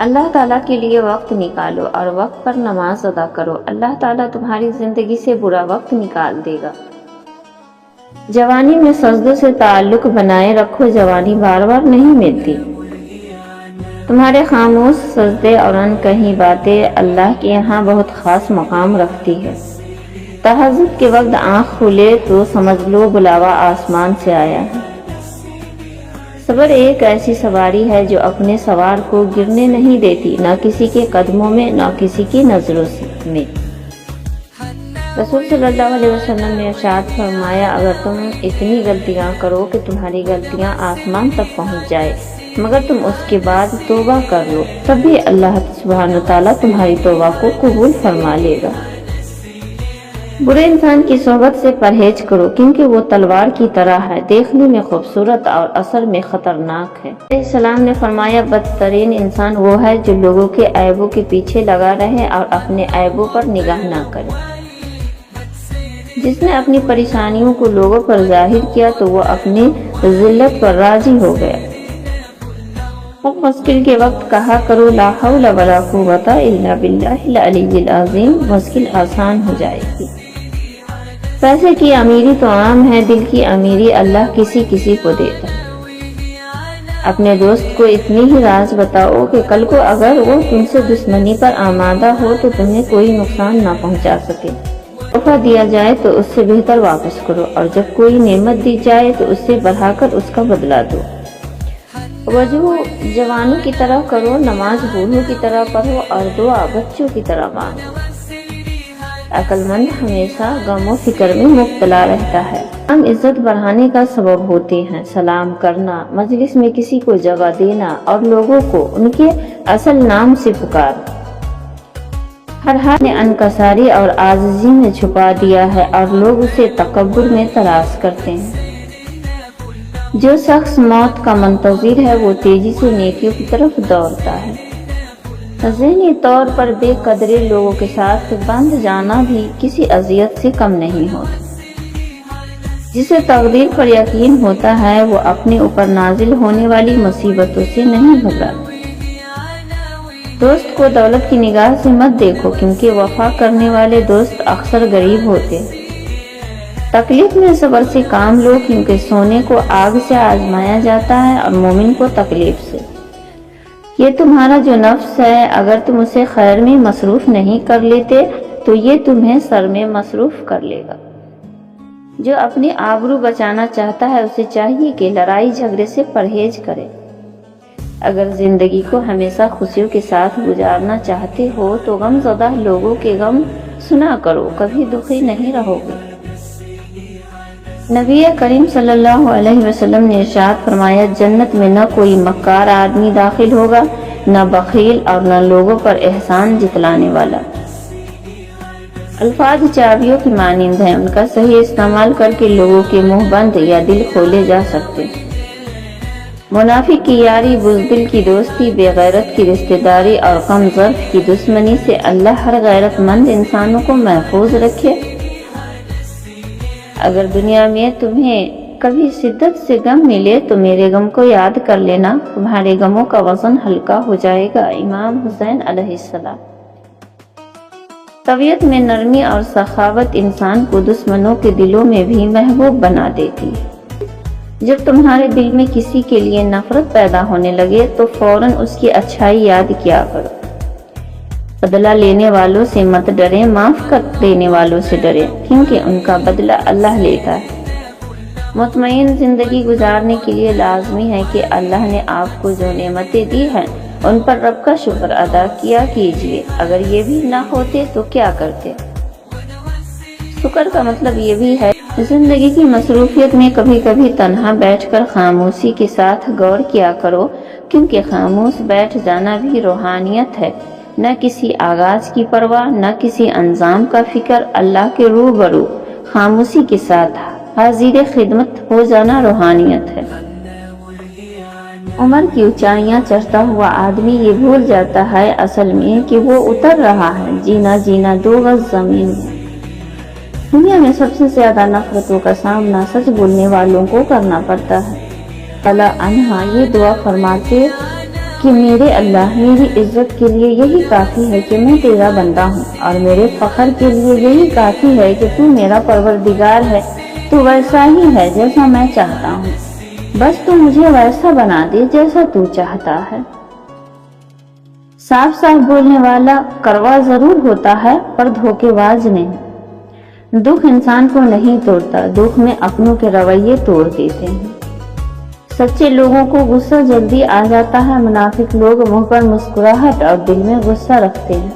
اللہ تعالیٰ کے لیے وقت نکالو اور وقت پر نماز ادا کرو، اللہ تعالیٰ تمہاری زندگی سے برا وقت نکال دے گا۔ جوانی میں سجدوں سے تعلق بنائے رکھو، جوانی بار بار نہیں ملتی۔ تمہارے خاموش سجدے اور انکہی باتیں اللہ کے یہاں بہت خاص مقام رکھتی ہے۔ تہجد کے وقت آنکھ کھلے تو سمجھ لو بلاوا آسمان سے آیا ہے۔ صبر ایک ایسی سواری ہے جو اپنے سوار کو گرنے نہیں دیتی، نہ کسی کے قدموں میں نہ کسی کی نظروں میں۔ رسول صلی اللہ علیہ وسلم نے ارشاد فرمایا، اگر تم اتنی غلطیاں کرو کہ تمہاری غلطیاں آسمان تک پہنچ جائے مگر تم اس کے بعد توبہ کر لو، تب بھی اللہ سبحانہ وتعالیٰ تمہاری توبہ کو قبول فرما لے گا۔ برے انسان کی صحبت سے پرہیز کرو کیونکہ وہ تلوار کی طرح ہے، دیکھنے میں خوبصورت اور اثر میں خطرناک ہے۔ علیہ السلام نے فرمایا، بدترین انسان وہ ہے جو لوگوں کے عیبوں کے پیچھے لگا رہے اور اپنے عیبوں پر نگاہ نہ کرے۔ جس نے اپنی پریشانیوں کو لوگوں پر ظاہر کیا تو وہ اپنی ذلت پر راضی ہو گیا۔ مشکل کے وقت کہا کرو، لا حول ولا قوت الا باللہ العلی العظیم، مشکل آسان ہو جائے گی۔ پیسے کی امیری تو عام ہے، دل کی امیری اللہ کسی کسی کو دیتا۔ اپنے دوست کو اتنی ہی راز بتاؤ کہ کل کو اگر وہ تم سے دشمنی پر آمادہ ہو تو تمہیں کوئی نقصان نہ پہنچا سکے۔ تحفہ دیا جائے تو اس سے بہتر واپس کرو، اور جب کوئی نعمت دی جائے تو اس سے بڑھا کر اس کا بدلہ دو۔ وضو جوانوں کی طرح کرو، نماز بوڑھوں کی طرح پڑھو اور دعا بچوں کی طرح مانگو۔ عقل مند ہمیشہ غم و فکر میں مبتلا رہتا ہے۔ ہم عزت بڑھانے کا سبب ہوتے ہیں، سلام کرنا، مجلس میں کسی کو جگہ دینا اور لوگوں کو ان کے اصل نام سے پکارنا۔ ہر حال نے انکساری اور عاجزی میں چھپا دیا ہے اور لوگ اسے تکبر میں تلاش کرتے ہیں۔ جو شخص موت کا منتظر ہے وہ تیزی سے نیکیوں کی طرف دوڑتا ہے۔ ذہنی طور پر بے قدرے لوگوں کے ساتھ بندھ جانا بھی کسی اذیت سے کم نہیں ہوتا۔ جسے تقدیر پر یقین ہوتا ہے وہ اپنے اوپر نازل ہونے والی مصیبتوں سے نہیں گھبراتا۔ دوست کو دولت کی نگاہ سے مت دیکھو کیونکہ وفا کرنے والے دوست اکثر غریب ہوتے ہیں۔ تکلیف میں صبر سے کام لو کیونکہ سونے کو آگ سے آزمایا جاتا ہے اور مومن کو تکلیف سے۔ یہ تمہارا جو نفس ہے، اگر تم اسے خیر میں مصروف نہیں کر لیتے تو یہ تمہیں شر میں مصروف کر لے گا۔ جو اپنی آبرو بچانا چاہتا ہے اسے چاہیے کہ لڑائی جھگڑے سے پرہیز کرے۔ اگر زندگی کو ہمیشہ خوشیوں کے ساتھ گزارنا چاہتے ہو تو غم زدہ لوگوں کے غم سنا کرو، کبھی دکھی نہیں رہو گے۔ نبی کریم صلی اللہ علیہ وسلم نے ارشاد فرمایا، جنت میں نہ کوئی مکار آدمی داخل ہوگا، نہ بخیل اور نہ لوگوں پر احسان جتلانے والا۔ الفاظ چابیوں کی مانند ہیں، ان کا صحیح استعمال کر کے لوگوں کے منہ بند یا دل کھولے جا سکتے۔ منافق کی یاری، بزدل کی دوستی، بے غیرت کی رشتہ داری اور کم ظرف کی دشمنی سے اللہ ہر غیرت مند انسانوں کو محفوظ رکھے۔ اگر دنیا میں تمہیں کبھی شدت سے غم ملے تو میرے غم کو یاد کر لینا، تمہارے غموں کا وزن ہلکا ہو جائے گا۔ امام حسین علیہ السلام۔ طبیعت میں نرمی اور سخاوت انسان کو دشمنوں کے دلوں میں بھی محبوب بنا دیتی ہے۔ جب تمہارے دل میں کسی کے لیے نفرت پیدا ہونے لگے تو فوراً اس کی اچھائی یاد کیا کرو۔ بدلہ لینے والوں سے مت ڈریں، معاف کر دینے والوں سے ڈریں کیونکہ ان کا بدلہ اللہ لیتا ہے۔ مطمئن زندگی گزارنے کے لیے لازمی ہے کہ اللہ نے آپ کو جو نعمتیں دی ہیں ان پر رب کا شکر ادا کیا کیجیے۔ اگر یہ بھی نہ ہوتے تو کیا کرتے؟ شکر کا مطلب یہ بھی ہے زندگی کی مصروفیت میں کبھی کبھی تنہا بیٹھ کر خاموشی کے ساتھ غور کیا کرو، کیونکہ خاموش بیٹھ جانا بھی روحانیت ہے۔ نہ کسی آغاز کی پرواہ، نہ کسی انجام کا فکر، اللہ کے روبرو خاموشی کے ساتھ حاضر خدمت ہو جانا روحانیت ہے۔ عمر کی اونچائیاں چڑھتا ہوا آدمی یہ بھول جاتا ہے اصل میں کہ وہ اتر رہا ہے، جینا جینا 2 گز زمین میں۔ دنیا میں سب سے زیادہ نفرتوں کا سامنا سچ بولنے والوں کو کرنا پڑتا ہے۔ اللہ عنہا یہ دعا فرماتے کہ میرے اللہ میری عزت کے لیے یہی کافی ہے کہ میں تیرا بندہ ہوں، اور میرے فخر کے لیے یہی کافی ہے کہ تو میرا پروردگار ہے، تو ویسا ہی ہے جیسا میں چاہتا ہوں، بس تو مجھے ویسا بنا دے جیسا تو چاہتا ہے۔ صاف صاف بولنے والا کروا ضرور ہوتا ہے پر دھوکے باز نہیں۔ دکھ انسان کو نہیں توڑتا، دکھ میں اپنوں کے رویے توڑ دیتے ہیں۔ سچے لوگوں کو غصہ جلدی آ جاتا ہے، منافق لوگ منہ پر مسکراہٹ اور دل میں غصہ رکھتے ہیں۔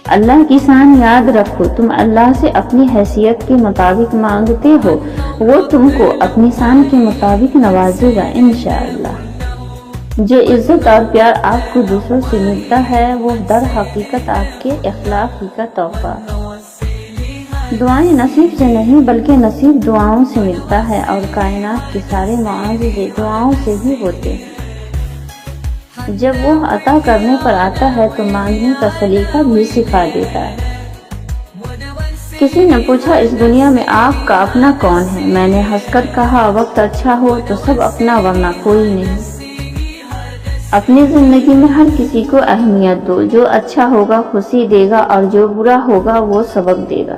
اللہ کی شان یاد رکھو، تم اللہ سے اپنی حیثیت کے مطابق مانگتے ہو، وہ تم کو اپنی شان کے مطابق نوازے گا انشاءاللہ۔ جو عزت اور پیار آپ کو دوسروں سے ملتا ہے وہ در حقیقت آپ کے اخلاق ہی کا تحفہ ہے۔ دعائیں نصیب سے نہیں بلکہ نصیب دعاؤں سے ملتا ہے، اور کائنات کے سارے معاوضے دعاؤں سے ہی ہوتے ہیں۔ جب وہ عطا کرنے پر آتا ہے تو مانگنے کا سلیقہ بھی سکھا دیتا ہے۔ کسی نے پوچھا اس دنیا میں آپ کا اپنا کون ہے؟ میں نے ہنس کر کہا وقت اچھا ہو تو سب اپنا ورنہ کوئی نہیں۔ اپنی زندگی میں ہر کسی کو اہمیت دو، جو اچھا ہوگا خوشی دے گا اور جو برا ہوگا وہ سبق دے گا۔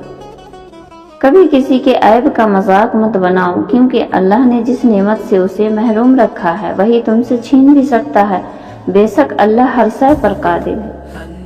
کبھی کسی کے عیب کا مذاق مت بناؤ، کیونکہ اللہ نے جس نعمت سے اسے محروم رکھا ہے وہی تم سے چھین بھی سکتا ہے، بے شک اللہ ہر شے پر قادر ہے۔